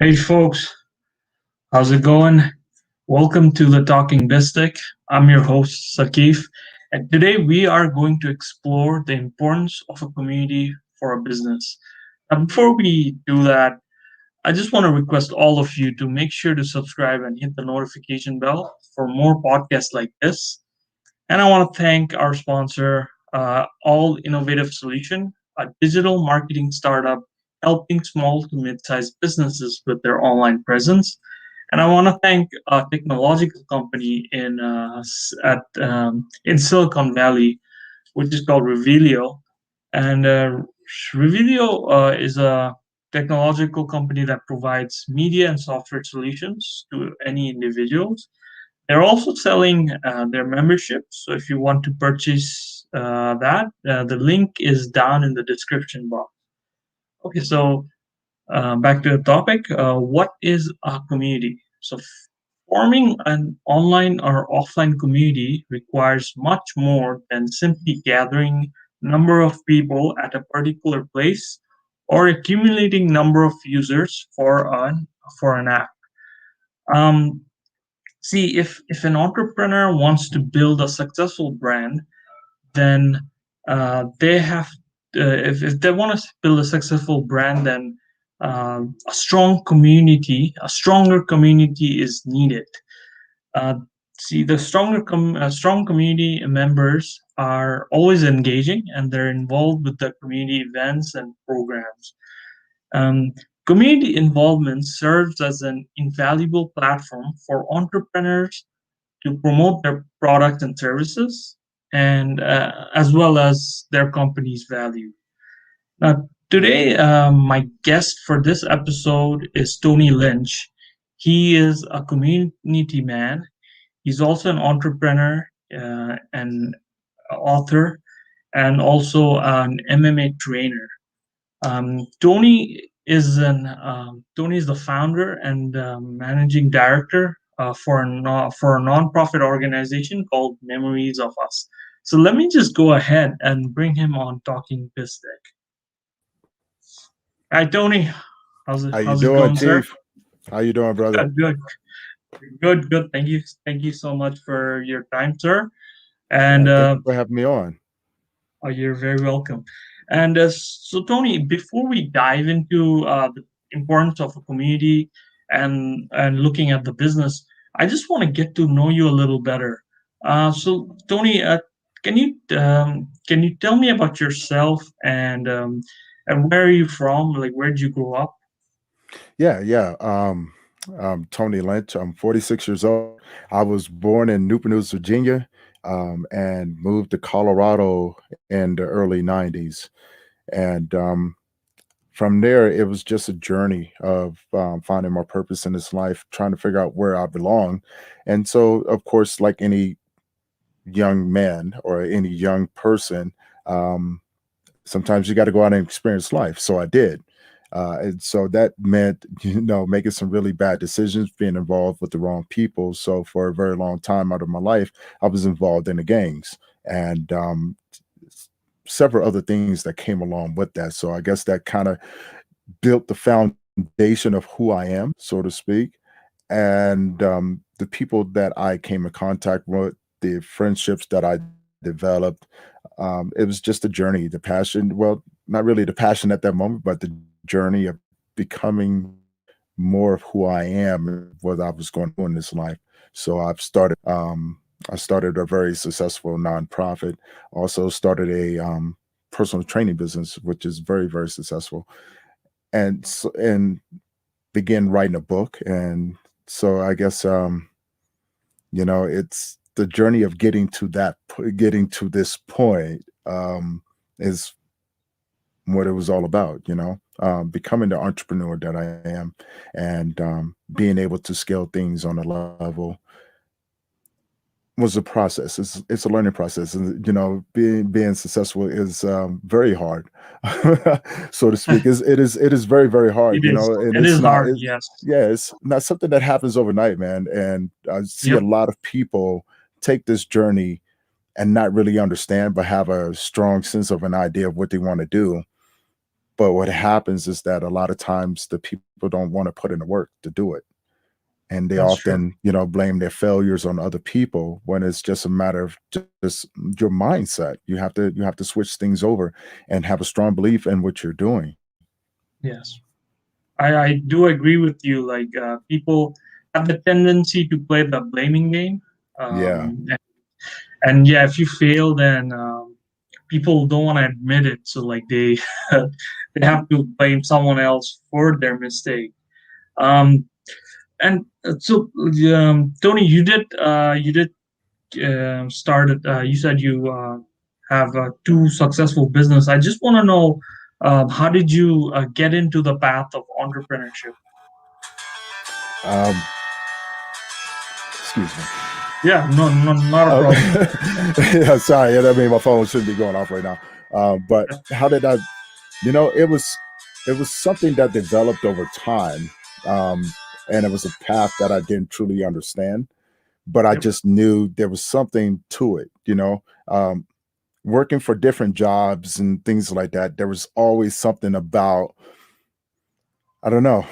Hey folks, how's it going? Welcome to the Talking BizTech. I'm your host Saqif, and today we are going to explore the importance of a community for a business. Now, before we do that, I just want to request all of you to make sure to subscribe and hit the notification bell for more podcasts like this. And I want to thank our sponsor, All Innovative Solution, a digital marketing startup helping small to mid-sized businesses with their online presence. And I want to thank a technological company in Silicon Valley, which is called Revelio. And Revelio is a technological company that provides media and software solutions to any individuals. They're also selling their memberships. So if you want to purchase the link is down in the description box. Okay, so back to the topic. What is a community? So forming an online or offline community requires much more than simply gathering number of people at a particular place or accumulating number of users for an app. Um, See, if an entrepreneur wants to build a successful brand, then they have if they want to build a successful brand, then a stronger community is needed. Uh, See, strong community members are always engaging and they're involved with the community events and programs. Um, Community involvement serves as an invaluable platform for entrepreneurs to promote their products and services, and as well as their company's value. Now, today, my guest for this episode is Tony Lynch. He is a community man. He's also an entrepreneur and author, and also an MMA trainer. Tony is the founder and managing director for a nonprofit organization called Memories of Us. So let me just go ahead and bring him on talking BizTech. Hi, Tony. How you How's it doing, going, sir? Chief? How you doing, brother? Good, good. Thank you so much for your time, sir. Yeah, And thank you for having me on. you're very welcome. And so, Tony, before we dive into the importance of a community and looking at the business, I just want to get to know you a little better. So, Tony, can you tell me about yourself and where are you from? Like, where did you grow up? Yeah. I'm Tony Lynch. I'm 46 years old. I was born in Newport News, Virginia, and moved to Colorado in the early 90s. And from there, it was just a journey of finding my purpose in this life, trying to figure out where I belong. And so, of course, like any young man or any young person, um, sometimes you got to go out and experience life. So I did. And so that meant, making some really bad decisions, being involved with the wrong people. So for a very long time out of my life, I was involved in the gangs and several other things that came along with that. So I guess that kind of built the foundation of who I am, so to speak. And the people that I came in contact with, the friendships that I developed, it was just a journey, the passion. Well, not really the passion at that moment, but the journey of becoming more of who I am and what I was going to do in this life. So I started a very successful nonprofit, also started a personal training business, which is very, very successful. And began writing a book. And so I guess, it's the journey of getting to this point, is what it was all about, becoming the entrepreneur that I am, and being able to scale things on a level was a process. It's a learning process, and being successful is very hard, so to speak. It is very, very hard, and It it's is not. hard, yes. Yeah, it's not something that happens overnight, man. And I see a Yep. lot of people take this journey and not really understand, but have a strong sense of an idea of what they want to do, But what happens is that a lot of times the people don't want to put in the work to do it. And they That's true. often, blame their failures on other people when it's just a matter of just your mindset. You have to switch things over and have a strong belief in what you're doing. Yes. I do agree with you. Like people have the tendency to play the blaming game. Yeah. And yeah, if you fail, then people don't want to admit it. So like they they have to blame someone else for their mistake. Um, and so Tony, you did started. You said you have two successful business. I just want to know how did you get into the path of entrepreneurship? Um, Excuse me. Yeah, no, no, not a Uh, problem. yeah, sorry. I mean, my phone shouldn't be going off right now. But how did I? It was something that developed over time, um, and it was a path that I didn't truly understand. But I Yep, just knew there was something to it. Working for different jobs and things like that. There was always something about, I don't know.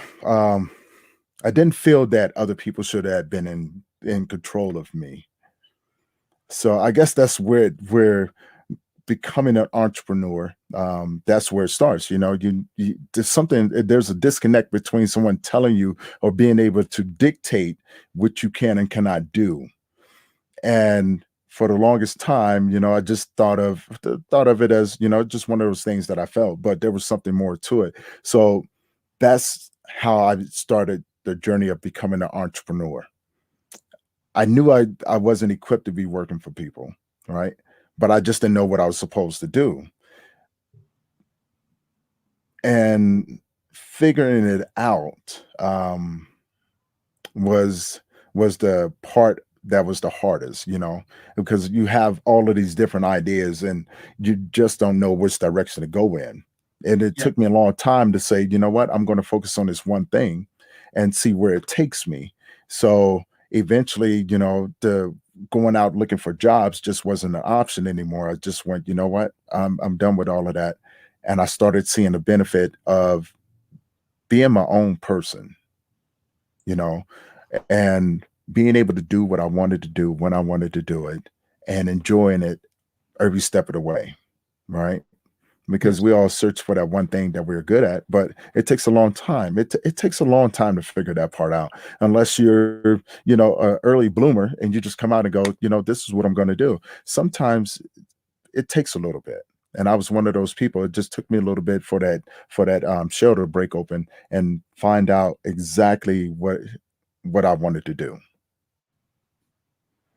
I didn't feel that other people should have been in control of me. So I guess that's where becoming an entrepreneur, that's where it starts. There's a disconnect between someone telling you or being able to dictate what you can and cannot do. And for the longest time, I just thought of it as, just one of those things that I felt, but there was something more to it. So that's how I started the journey of becoming an entrepreneur. I knew I wasn't equipped to be working for people, right? But I just didn't know what I was supposed to do. And figuring it out, was the part that was the hardest, because you have all of these different ideas and you just don't know which direction to go in. And it yep. took me a long time to say, you know what, I'm going to focus on this one thing and see where it takes me. So eventually, the going out looking for jobs just wasn't an option anymore. I just went, you know what, I'm done with all of that. And I started seeing the benefit of being my own person, you know, and being able to do what I wanted to do when I wanted to do it and enjoying it every step of the way, right? Because Yes. we all search for that one thing that we're good at, but it takes a long time. It takes a long time to figure that part out, unless you're, an early bloomer and you just come out and go, this is what I'm going to do. Sometimes it takes a little bit. And I was one of those people. It just took me a little bit for that shell to break open and find out exactly what I wanted to do.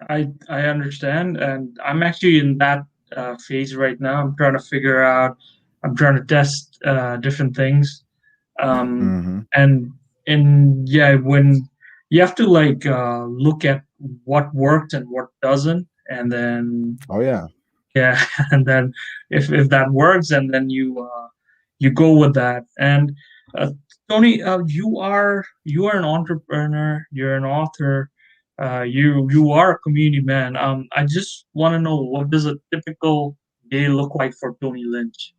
I understand, and I'm actually in that phase right now. I'm trying to figure out. I'm trying to test different things, Hmm. and yeah, when you have to like look at what worked and what doesn't, and then Oh yeah. yeah, and then if that works, and then you go with that. And uh, Tony, you are an entrepreneur, you're an author, you are a community man. I just want to know, what does a typical day look like for Tony Lynch?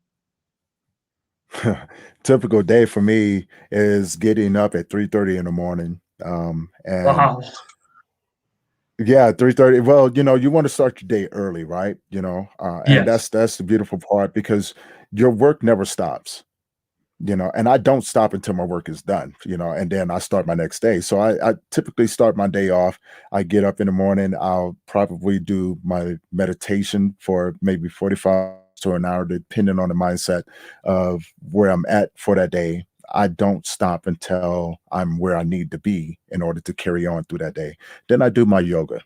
Typical day for me is getting up at 3:30 in the morning. And Wow. yeah, 3:30. Well, you want to start your day early, right? And Yes. that's the beautiful part because your work never stops. And I don't stop until my work is done, and then I start my next day. So I typically start my day off. I get up in the morning, I'll probably do my meditation for maybe 45 to an hour, depending on the mindset of where I'm at for that day. I don't stop until I'm where I need to be in order to carry on through that day. Then I do my yoga.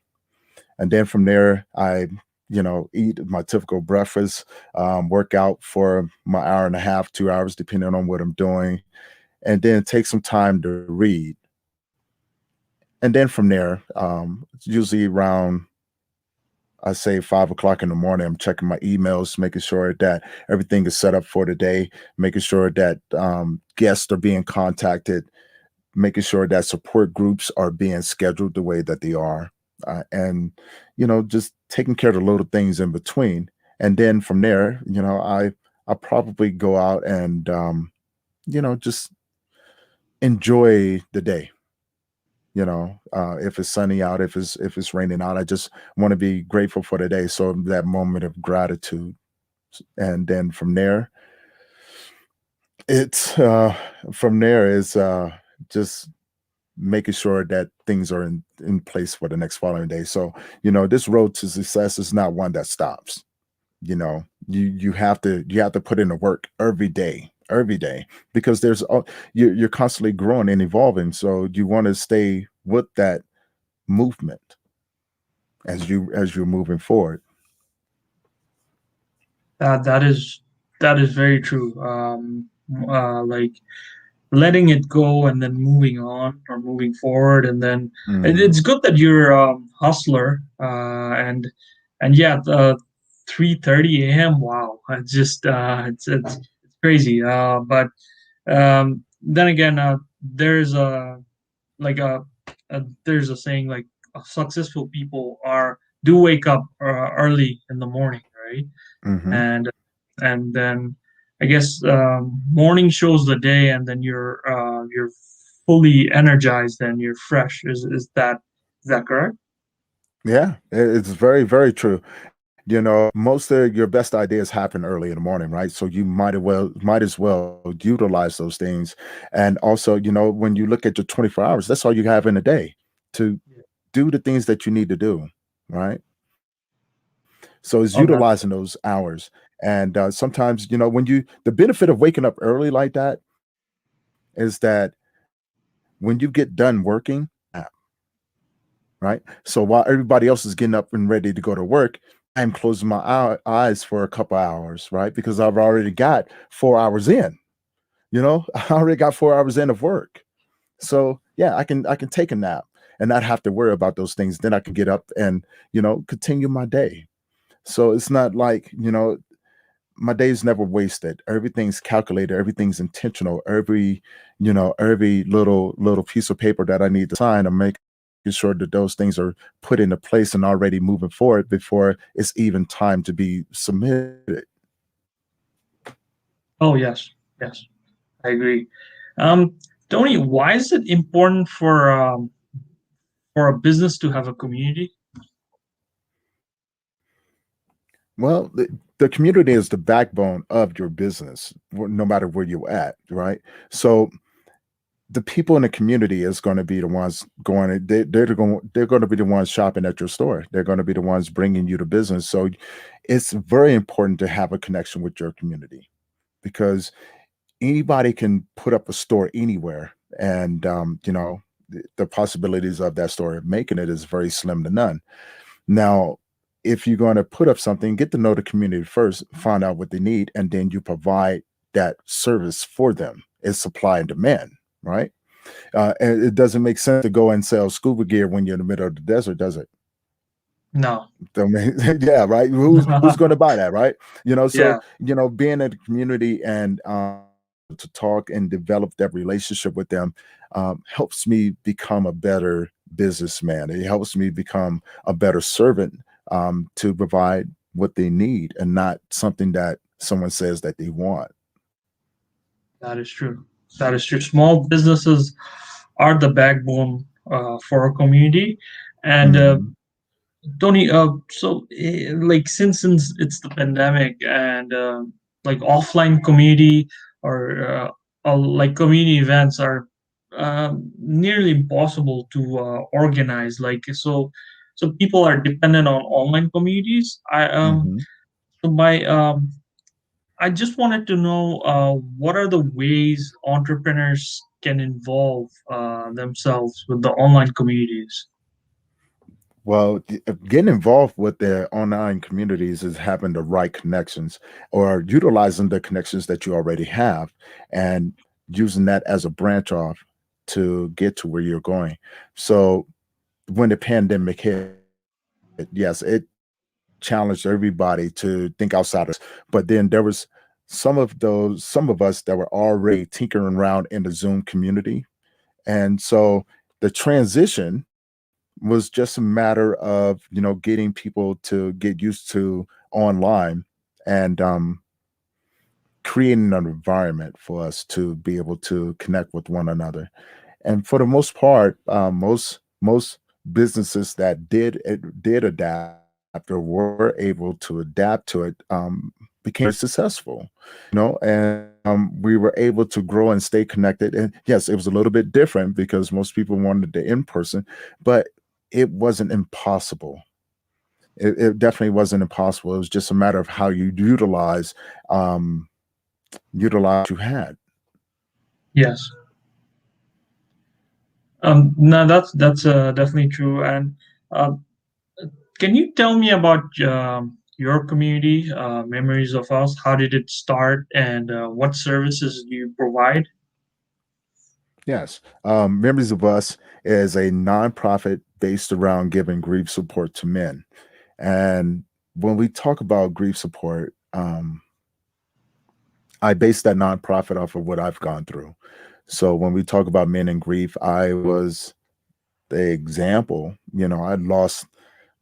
And then from there, I eat my typical breakfast, work out for my hour and a half, 2 hours, depending on what I'm doing, and then take some time to read. And then from there, it's usually around, I say, 5 o'clock in the morning, I'm checking my emails, making sure that everything is set up for the day, making sure that guests are being contacted, making sure that support groups are being scheduled the way that they are, and just taking care of the little things in between. And then from there, I I'll probably go out and just enjoy the day. If it's sunny out, if it's raining out, I just want to be grateful for the day. So that moment of gratitude, and then it's from there is just making sure that things are in place for the next following day. So this road to success is not one that stops. You have to put in the work every day, because you're constantly growing and evolving, so you want to stay with that movement as you're moving forward. That is very true. Like letting it go and then moving on or moving forward, and then Hmm. it's good that you're a hustler. And yeah, 3:30 a.m. Wow, it's crazy. But then again, there's a like there's a saying like successful people are do wake up early in the morning, right? Hmm. And then I guess morning shows the day, and then you're fully energized and you're fresh. Is that correct? Yeah, it's very, very true. Most of your best ideas happen early in the morning, right? So you might as well utilize those things. And also, when you look at your 24 hours, that's all you have in a day to do the things that you need to do, right? So it's Oh, that utilizing those hours. And sometimes, the benefit of waking up early like that is that when you get done working, right? So while everybody else is getting up and ready to go to work, I'm closing my eyes for a couple hours, right? Because I've already got 4 hours in. I already got 4 hours in of work. So yeah, I can take a nap and not have to worry about those things. Then I can get up and continue my day. So it's not like my day's never wasted. Everything's calculated. Everything's intentional. Every little piece of paper that I need to sign, I'm making sure that those things are put into place and already moving forward before it's even time to be submitted. Oh, yes, yes, I agree. Um, Tony, why is it important for a business to have a community? Well, the community is the backbone of your business, no matter where you're at, right? So the people in the community is going to be the ones going. They're going to be the ones shopping at your store. They're going to be the ones bringing you the business. So it's very important to have a connection with your community, because anybody can put up a store anywhere, and the possibilities of that store making it is very slim to none. Now, if you're going to put up something, get to know the community first, find out what they need, and then you provide that service for them. It's supply and demand, right? And it doesn't make sense to go and sell scuba gear when you're in the middle of the desert, does it? No. Yeah, right. Who's going to buy that, right? So Yeah, being in the community and to talk and develop that relationship with them helps me become a better businessman. It helps me become a better servant, to provide what they need and not something that someone says that they want. that is true. That is true. Small businesses are the backbone for a community, and Hmm. Tony, so like since it's the pandemic and like offline community or like community events are nearly impossible to organize. So people are dependent on online communities. Hmm. So my I just wanted to know what are the ways entrepreneurs can involve themselves with the online communities. Well, getting involved with their online communities is having the right connections, or utilizing the connections that you already have and using that as a branch off to get to where you're going. So when the pandemic hit, yes, it challenged everybody to think outside of, but then there was some of us that were already tinkering around in the Zoom community. And so the transition was just a matter of getting people to get used to online, and creating an environment for us to be able to connect with one another. And for the most part, most businesses that did adapt or were able to adapt to it became very successful, and we were able to grow and stay connected. And yes, it was a little bit different because most people wanted the in person, but it wasn't impossible. It definitely wasn't impossible. It was just a matter of how you um, utilize what you had. Yes. No, that's definitely true. And uh, can you tell me about your community, Memories of Us? How did it start, and what services do you provide? Yes. Memories of Us is a nonprofit based around giving grief support to men. And when we talk about grief support, I base that nonprofit off of what I've gone through. So when we talk about men in grief, I was the example. I lost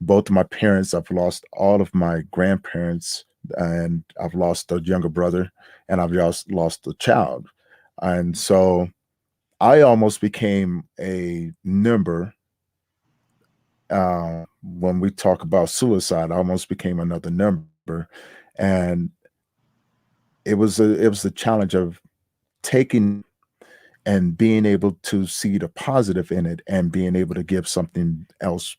both of my parents. I've lost all of my grandparents, and I've lost a younger brother, and I've lost a child. And so I almost became a number. When we talk about suicide, I almost became another number, and it was the challenge of taking and being able to see the positive in it and being able to give something else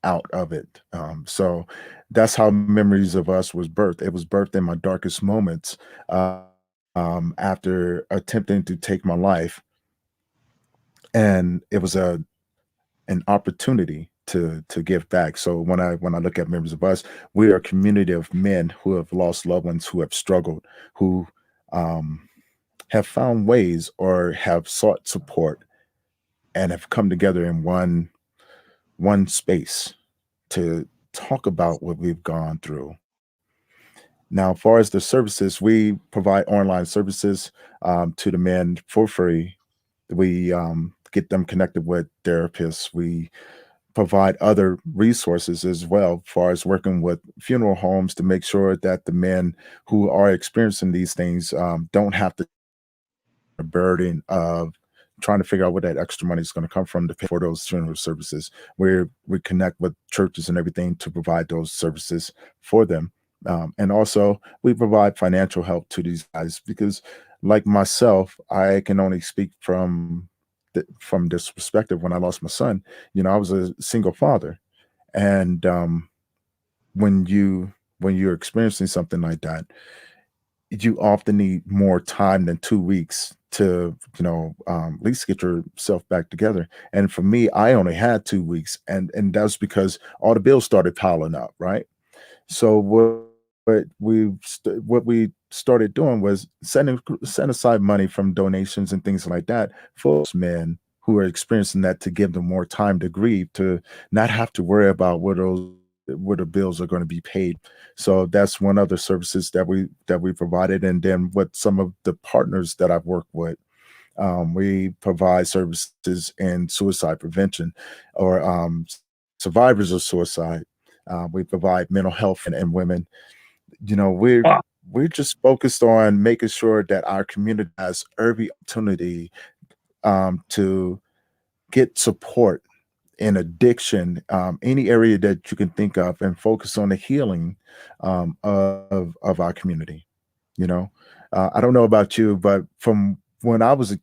out of it. So that's how Memories of Us was birthed. It was birthed in my darkest moments, after attempting to take my life, and it was an opportunity to give back. So when I look at Members of Us, we are a community of men who have lost loved ones, who have struggled, who um, have found ways or have sought support and have come together in one space to talk about what we've gone through. Now, as far as the services, we provide online services to the men for free. We get them connected with therapists. We provide other resources as well, as far as working with funeral homes to make sure that the men who are experiencing these things don't have to the burden of trying to figure out where that extra money is going to come from to pay for those funeral services. Where we connect with churches and everything to provide those services for them. And also, we provide financial help to these guys because, like myself, I can only speak from this perspective. When I lost my son, I was a single father, and when you're experiencing something like that, you often need more time than 2 weeks to at least get yourself back together. And for me, I only had 2 weeks, and that's because all the bills started piling up, right? So what we started doing was set aside money from donations and things like that for those men who are experiencing that, to give them more time to grieve, to not have to worry about where the bills are going to be paid. So that's one other services that we provided. And then with some of the partners that I've worked with, we provide services in suicide prevention, or survivors of suicide. We provide mental health and women. You know, we're Wow. we're just focused on making sure that our community has every opportunity to get support in addiction, any area that you can think of, and focus on the healing of our community. You know, I don't know about you, but from when I was a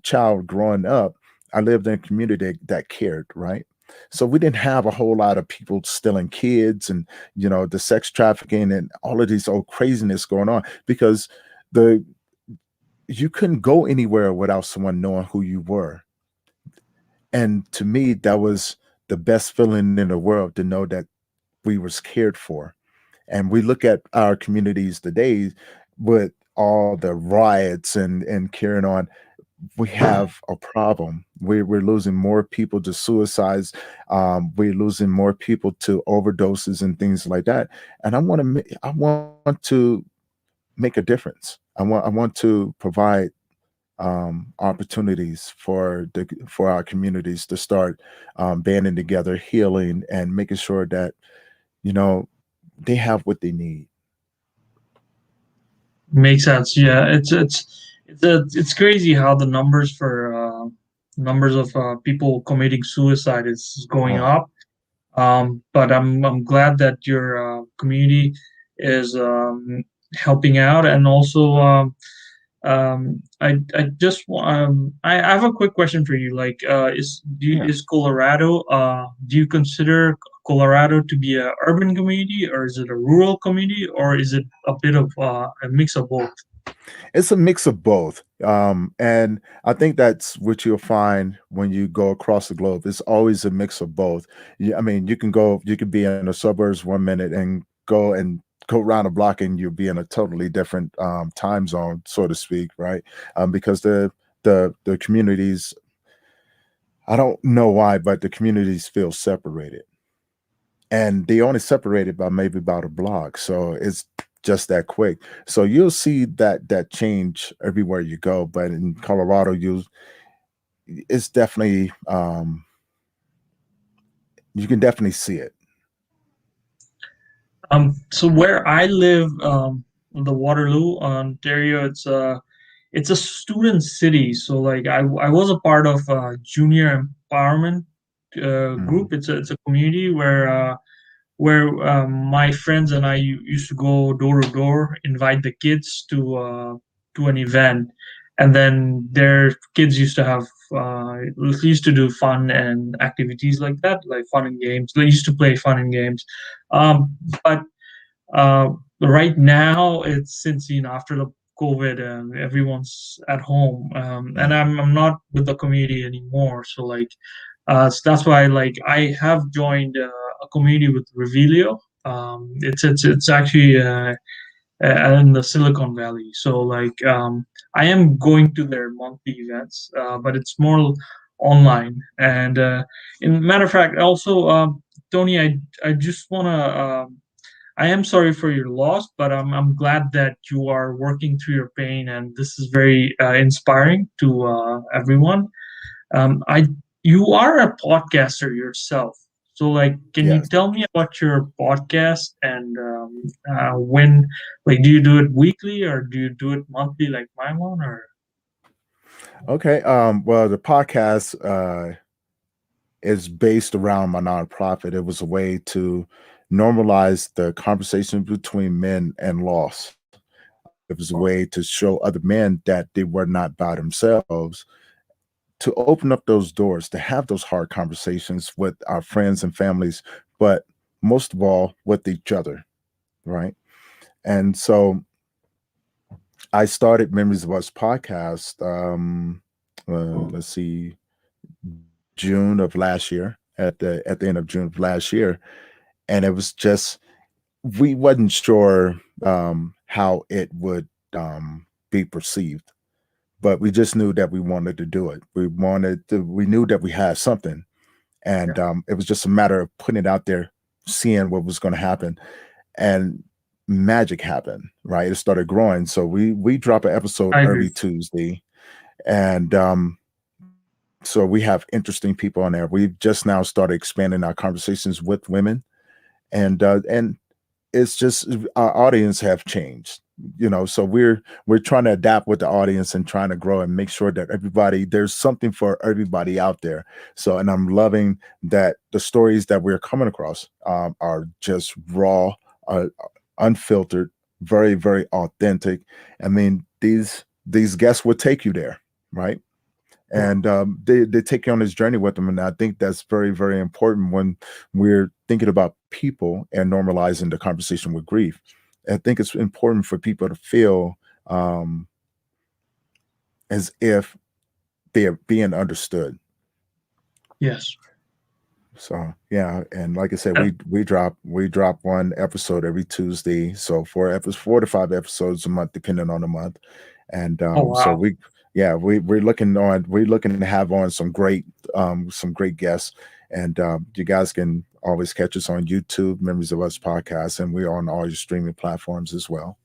child growing up, I lived in a community that cared, right? So we didn't have a whole lot of people stealing kids, and the sex trafficking and all of these old craziness going on, because the you couldn't go anywhere without someone knowing who you were. And to me, that was the best feeling in the world, to know that we was cared for. And we look at our communities today with all the riots and carrying on, we have a problem. We're losing more people to suicides. We're losing more people to overdoses and things like that. And I want to make a difference. I want to provide opportunities for our communities to start banding together, healing, and making sure that you know they have what they need. Makes sense. Yeah, it's crazy how the numbers of people committing suicide is going Oh, up. But I'm glad that your community is helping out, and also I have a quick question for you. Like, yeah. is Colorado? Do you consider Colorado to be a urban community, or is it a rural community, or is it a bit of a mix of both? It's a mix of both. And I think that's what you'll find when you go across the globe. It's always a mix of both. I mean, you could be in the suburbs 1 minute and go around a block and you'll be in a totally different time zone, so to speak, right? Because the communities, I don't know why, but the communities feel separated, and they only separated by maybe about a block, so it's just that quick. So you'll see that change everywhere you go, but in Colorado you it's definitely you can definitely see it. So where I live, the Waterloo, Ontario, it's a student city. So like I was a part of junior empowerment Mhm. group. It's a community where my friends and I used to go door to door, invite the kids to an event, and then their kids used to have used to do fun and activities like that, like fun and games. They used to play fun and games, but uh, right now, it's since after the COVID, everyone's at home, and Mhm. I'm not with the community anymore. So like, so that's why like I have joined a community with Revelio. It's actually in the Silicon Valley. So like, I am going to their monthly events, but it's more online. And in matter of fact, also, Tony, I just wanna. I am sorry for your loss, but I'm glad that you are working through your pain, and this is very inspiring to everyone. I You are a podcaster yourself, so like, can you Yes. tell me about your podcast and when, like, do you do it weekly or do you do it monthly, like my one, or? Okay. Well, the podcast is based around my nonprofit. It was a way to normalize the conversation between men and loss. It was a way to show other men that they were not by themselves, to open up those doors, to have those hard conversations with our friends and families, but most of all with each other, right? And so I started Memories of Us podcast. Let's see, June of last year. At the end of June of last year, and it was just we wasn't sure how it would be perceived, but we just knew that we wanted to do it. We knew that we had something, and Yeah, it was just a matter of putting it out there, seeing what was going to happen, and magic happened. Right, it started growing. So we drop an episode I agree. every Tuesday, and so we have interesting people on there. We've just now started expanding our conversations with women, and it's just our audience have changed, so we're trying to adapt with the audience and trying to grow and make sure that everybody there's something for everybody out there. So, and I'm loving that the stories that we're coming across are just raw, uh, unfiltered, very very authentic. I mean, these guests would take you there, right? Wow. And they take you on this journey with them, and I think that's very very important when we're thinking about people and normalizing the conversation with grief. I think it's important for people to feel um, as if they're being understood. Yes. So yeah, and like I said, Uh, we drop one episode every Tuesday. So 4 to 5 episodes a month, depending on the month. And oh so wow. we're looking to have on some great guests. And you guys can always catch us on YouTube, Memories of Us podcast, and we're on all your streaming platforms as well.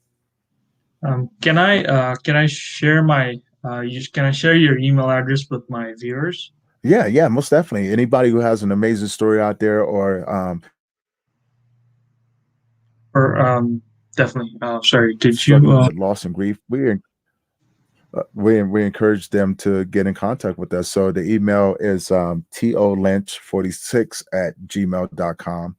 Can I share can I share your email address with my viewers? Yeah, yeah, most definitely. Anybody who has an amazing story out there, or Or definitely. Sorry, did you? struggling with loss and grief, we encourage them to get in contact with us. So the email is tolynch46 at gmail.com.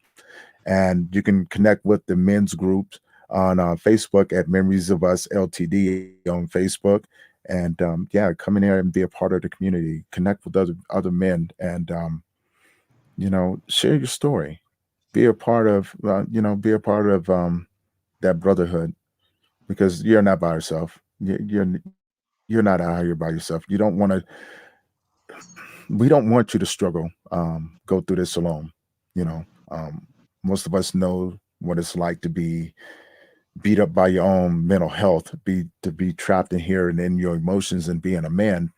And you can connect with the men's groups on Facebook at Memories of Us LTD on Facebook. And yeah, come in here and be a part of the community, connect with other men, and share your story. Be a part of be a part of that brotherhood, because you're not by yourself. You're not out here by yourself. You don't want to. We don't want you to struggle, go through this alone. You know, most of us know what it's like to be beat up by your own mental health, to be trapped in here and in your emotions, and being a man,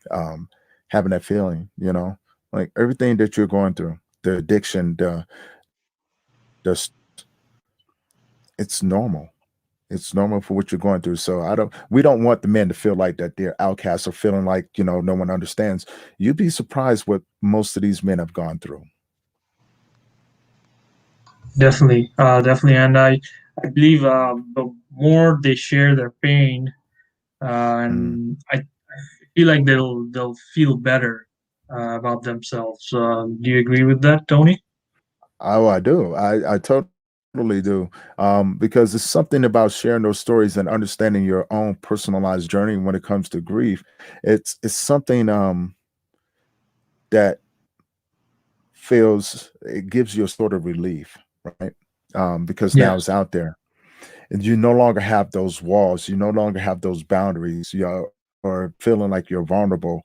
having that feeling. Like everything that you're going through, the addiction, the it's normal. It's normal for what you're going through. So we don't want the men to feel like that they're outcasts, or feeling like, no one understands. You'd be surprised what most of these men have gone through. Definitely, definitely, and I believe the more they share their pain, Mm. and I feel like they'll feel better about themselves. Do you agree with that, Tony? Oh, I do. I totally do. Because it's something about sharing those stories and understanding your own personalized journey when it comes to grief. It's something that it gives you a sort of relief, right? Because Yeah, now it's out there, and you no longer have those walls. You no longer have those boundaries. Or feeling like you're vulnerable,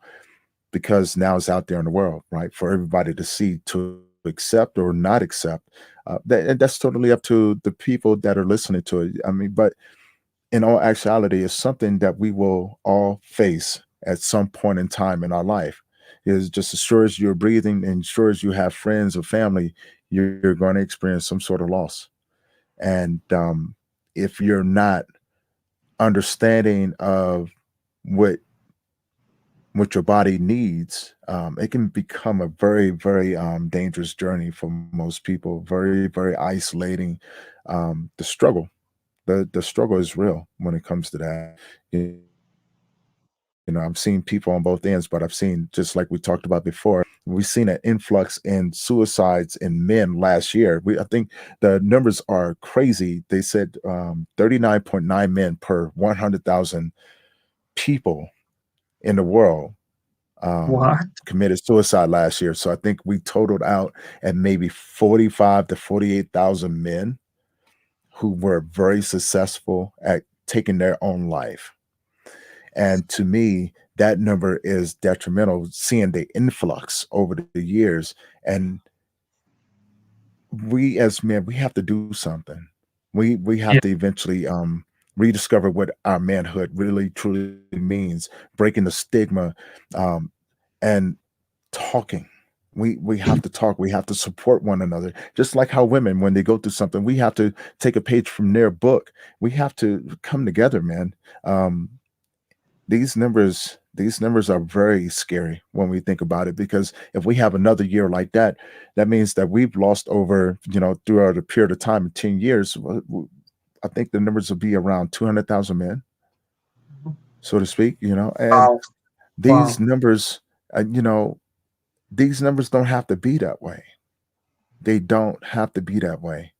because now it's out there in the world, right? For everybody to see, to accept or not accept. And that's totally up to the people that are listening to it. I mean, but in all actuality, it's something that we will all face at some point in time in our life. Is just as sure as you're breathing and sure as you have friends or family, you're going to experience some sort of loss. And if you're not understanding of what your body needs, it can become a very, very dangerous journey for most people. Very, very isolating. The struggle, the struggle is real when it comes to that. I've seen people on both ends, but I've seen, just like we talked about before, we've seen an influx in suicides in men last year. I think the numbers are crazy. They said 39.9 men per 100,000 people in the world what? committed suicide last year. So I think we totaled out at maybe 45 to 48,000 men who were very successful at taking their own life. And to me, that number is detrimental, seeing the influx over the years. And we as men, we have to do something. We have to Yeah, eventually rediscover what our manhood really truly means, breaking the stigma, um, and talking. We have to talk. We have to support one another. Just like how women, when they go through something, we have to take a page from their book. We have to come together, man. Um, these numbers are very scary when we think about it, because if we have another year like that, that means that we've lost over, throughout a period of time, in 10 years, I think the numbers will be around 200,000 men, so to speak, and wow, these wow. numbers, these numbers don't have to be that way. They don't have to be that way.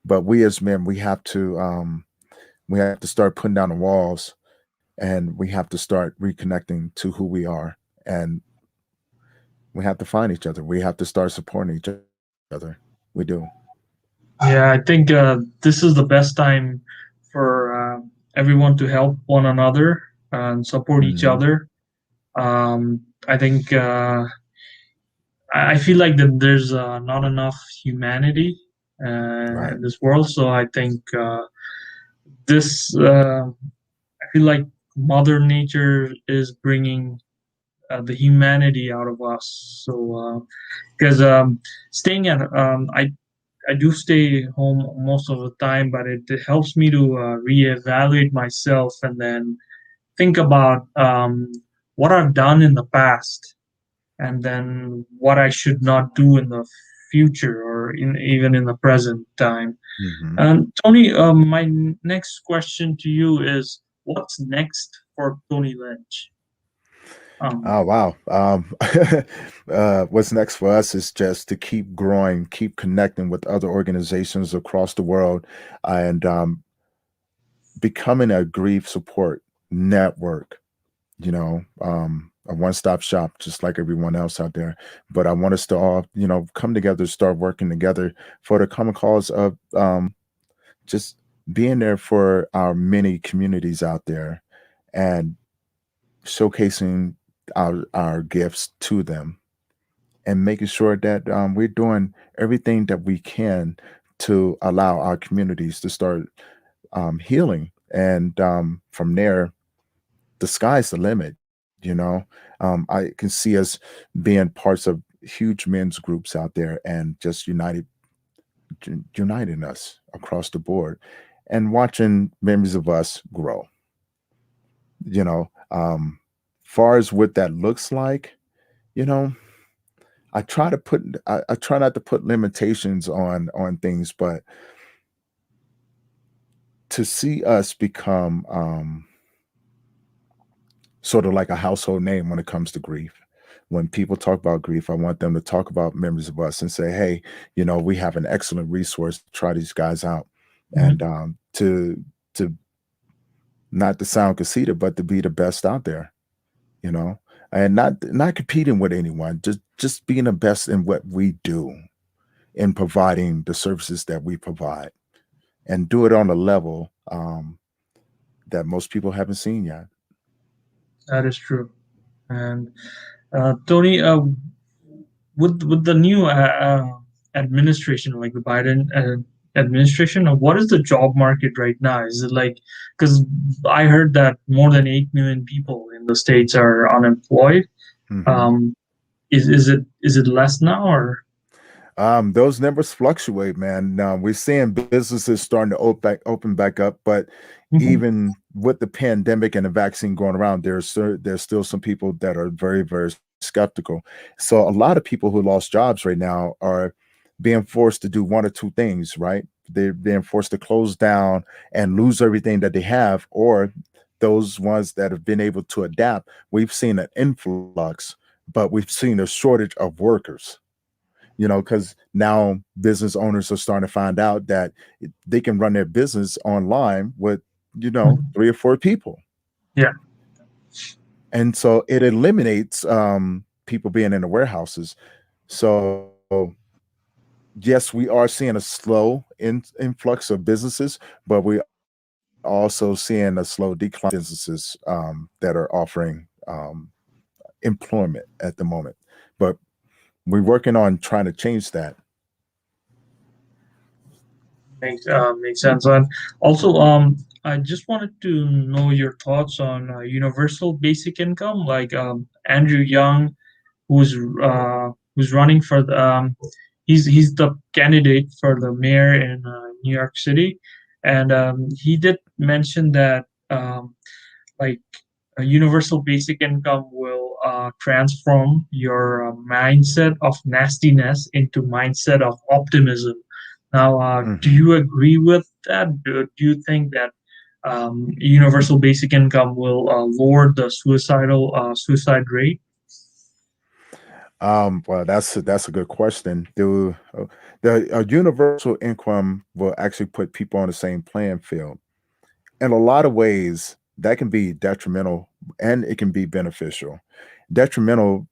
But we as men, we have to start putting down the walls, and we have to start reconnecting to who we are, and we have to find each other. We have to start supporting each other. We do. Yeah, I think this is the best time for everyone to help one another and support each Hmm. other. I think I feel like that there's not enough humanity in Right. this world, so I think this. I feel like Mother Nature is bringing the humanity out of us. So, because staying at I do stay home most of the time, but it helps me to reevaluate myself and then think about what I've done in the past and then what I should not do in the future or or even in the present time. Hmm. And Tony, my next question to you is, what's next for Tony Lynch? Um, Oh wow. What's next for us is just to keep growing, keep connecting with other organizations across the world, and becoming a grief support network. A one-stop shop, just like everyone else out there. But I want us to all, come together, start working together for the common cause of just being there for our many communities out there and showcasing our gifts to them and making sure that we're doing everything that we can to allow our communities to start healing. And from there, the sky's the limit. I can see us being parts of huge men's groups out there and just uniting us across the board and watching members of us grow. You know, far as what that looks like, you know, I try not to put limitations on things, but to see us become sort of like a household name when it comes to grief. When people talk about grief, I want them to talk about members of us and say, "Hey, we have an excellent resource. Try these guys out." And mhm. to not to sound conceited, but to be the best out there, you know, and not competing with anyone, just being the best in what we do in providing the services that we provide, and do it on a level that most people haven't seen yet. That is true. And Tony, with the new administration, like the Biden administration, what is the job market right now? Is it like, because I heard that more than 8 million people in the states are unemployed. Mhm. Um, is it less now or? Those numbers fluctuate, man. Now we're seeing businesses starting to open back up, but Mhm, even with the pandemic and the vaccine going around, there's still some people that are very, very skeptical. So a lot of people who lost jobs right now are being forced to do one or two things, right? They're being forced to close down and lose everything that they have, or those ones that have been able to adapt. We've seen an influx, but we've seen a shortage of workers, because now business owners are starting to find out that they can run their business online with, mhm. 3 or 4 people. Yeah, And so it eliminates people being in the warehouses. So, yes, we are seeing a slow influx of businesses, but we also seeing a slow decline of businesses that are offering employment at the moment. But we're working on trying to change that. makes sense. And also, I just wanted to know your thoughts on universal basic income, like Andrew Young, who's running for the he's the candidate for the mayor in New York City, and he did mention that like a universal basic income will transform your mindset of nastiness into mindset of optimism. Now, do Mhm. you agree with that? Do you think that universal basic income will lower the suicide rate? Well, that's a good question. The a universal income will actually put people on the same playing field. In a lot of ways, that can be detrimental and it can be beneficial. Detrimental,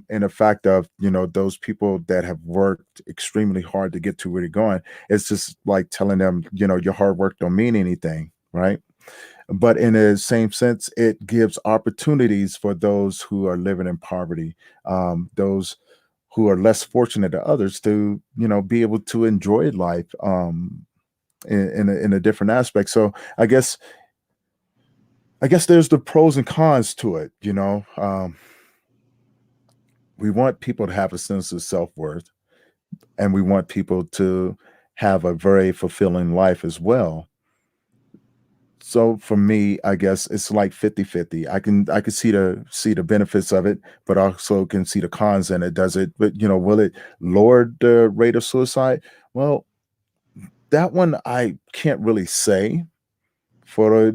in the fact of those people that have worked extremely hard to get to where they're going. It's just like telling them, your hard work don't mean anything, right? But in the same sense, it gives opportunities for those who are living in poverty, those who are less fortunate than others to be able to enjoy life in a different aspect. So I guess there's the pros and cons to it. We want people to have a sense of self-worth, and we want people to have a very fulfilling life as well. So for me, I guess it's like 50-50. I can see the benefits of it, but also can see the cons in it. Does it, but will it lower the rate of suicide? Well, that one I can't really say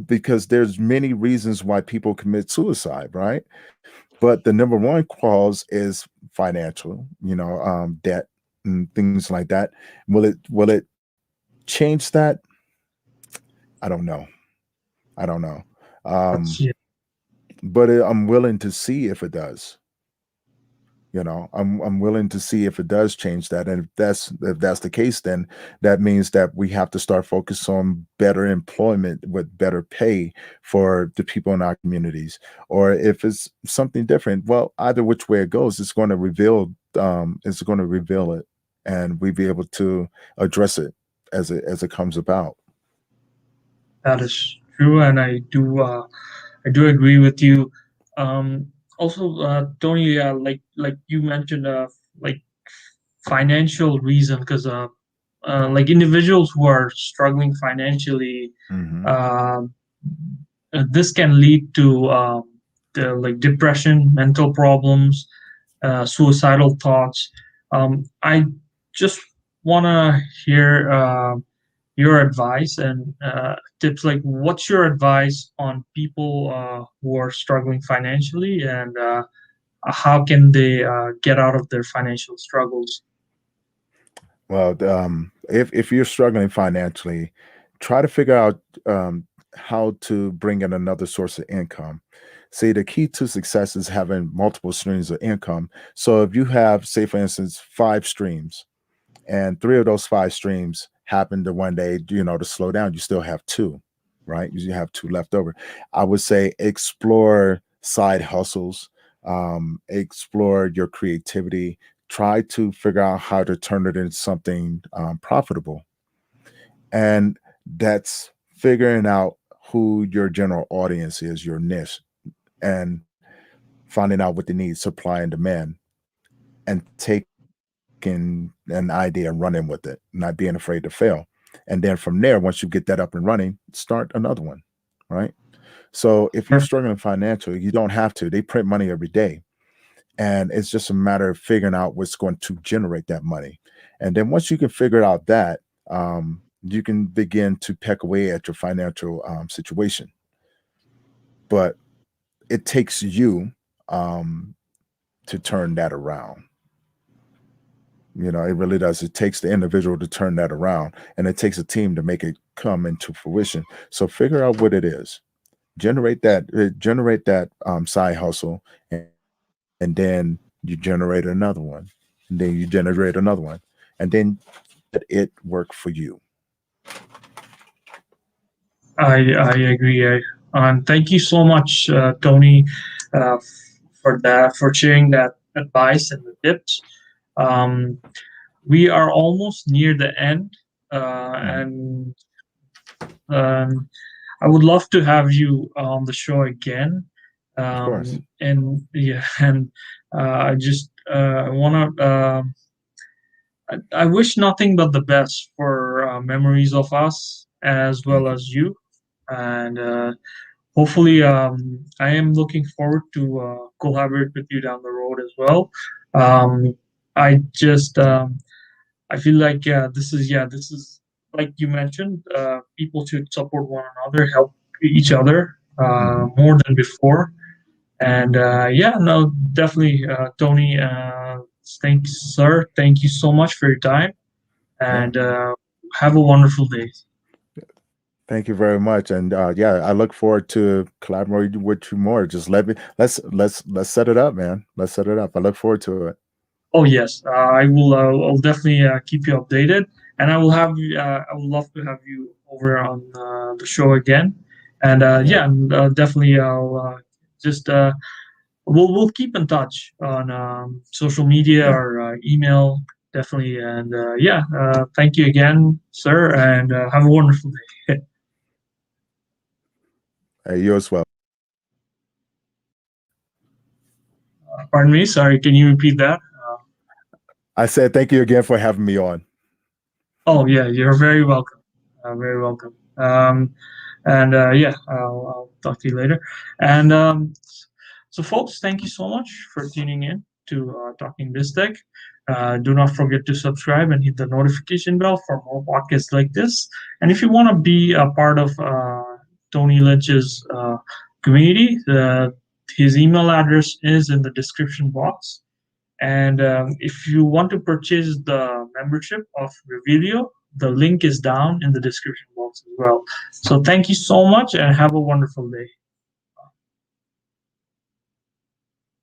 because there's many reasons why people commit suicide, right? But the number one cause is financial, debt and things like that. Will it change that? I don't know. I don't know. That's Um, yeah, but I'm willing to see if it does. I'm willing to see if it does change that, and if that's the case, then that means that we have to start focus on better employment with better pay for the people in our communities. Or if it's something different, well, either which way it goes, it's going to reveal it, and we be able to address it as it comes about. that is true, and I do agree with you. Also, Tony, like you mentioned, like financial reason, because like individuals who are struggling financially, Hmm. uh, this can lead to like depression, mental problems, suicidal thoughts. I just want to hear your advice and tips. Like, what's your advice on people who are struggling financially, and how can they get out of their financial struggles? Well, if you're struggling financially, try to figure out how to bring in another source of income. See, the key to success is having multiple streams of income. So if you have, say, for instance, 5 streams, and 3 of those 5 streams happen to one day, to slow down, you still have two, right? You have two left over. I would say explore side hustles, explore your creativity, try to figure out how to turn it into something profitable. And that's figuring out who your general audience is, your niche, and finding out what they need, supply and demand, and taking an idea and running with it, not being afraid to fail. And then from there, once you get that up and running, start another one, right? So if you're struggling financially, you don't have to. They print money every day. And it's just a matter of figuring out what's going to generate that money. And then once you can figure out that, you can begin to peck away at your financial situation. But it takes you um, to turn that around. It really does. It takes the individual to turn that around, and it takes a team to make it come into fruition. So figure out what it is, generate that side hustle, and then you generate another one, and then you generate another one, and then let it work for you. I agree. Thank you so much, Tony, for sharing that advice and the tips. Um, we are almost near the end, Mhm. and um, I would love to have you on the show again. Of course. And yeah, and I just want to. I wish nothing but the best for memories of us as well Thank you. as you, and hopefully, I am looking forward to collaborate with you down the road as well. Um, I just I feel like this is like you mentioned. People should support one another, help each other Hmm. more than before. And yeah, no, definitely, Tony. Thanks, sir. Thank you so much for your time, Yeah. and have a wonderful day. Thank you very much. And yeah, I look forward to collaborating with you more. Just let's set it up, man. Let's set it up. I look forward to it. Oh yes, I will. I'll definitely keep you updated, and I will have you. I would love to have you over on the show again. And Yeah. yeah, and, definitely I'll just we'll keep in touch on social media Yeah. or email. Definitely, and yeah, thank you again, sir, and have a wonderful day. Hey, you as well. Pardon me. Sorry, can you repeat that? I said thank you again for having me on. Oh yeah, you're very welcome. Very welcome. And yeah, I'll talk to you later. And so, folks, thank you so much for tuning in to Talking BizTech. Do not forget to subscribe and hit the notification bell for more podcasts like this. And if you want to be a part of Tony Lynch's community, his email address is in the description box. And if you want to purchase the membership of Revelio, the link is down in the description box as well. So thank you so much and have a wonderful day.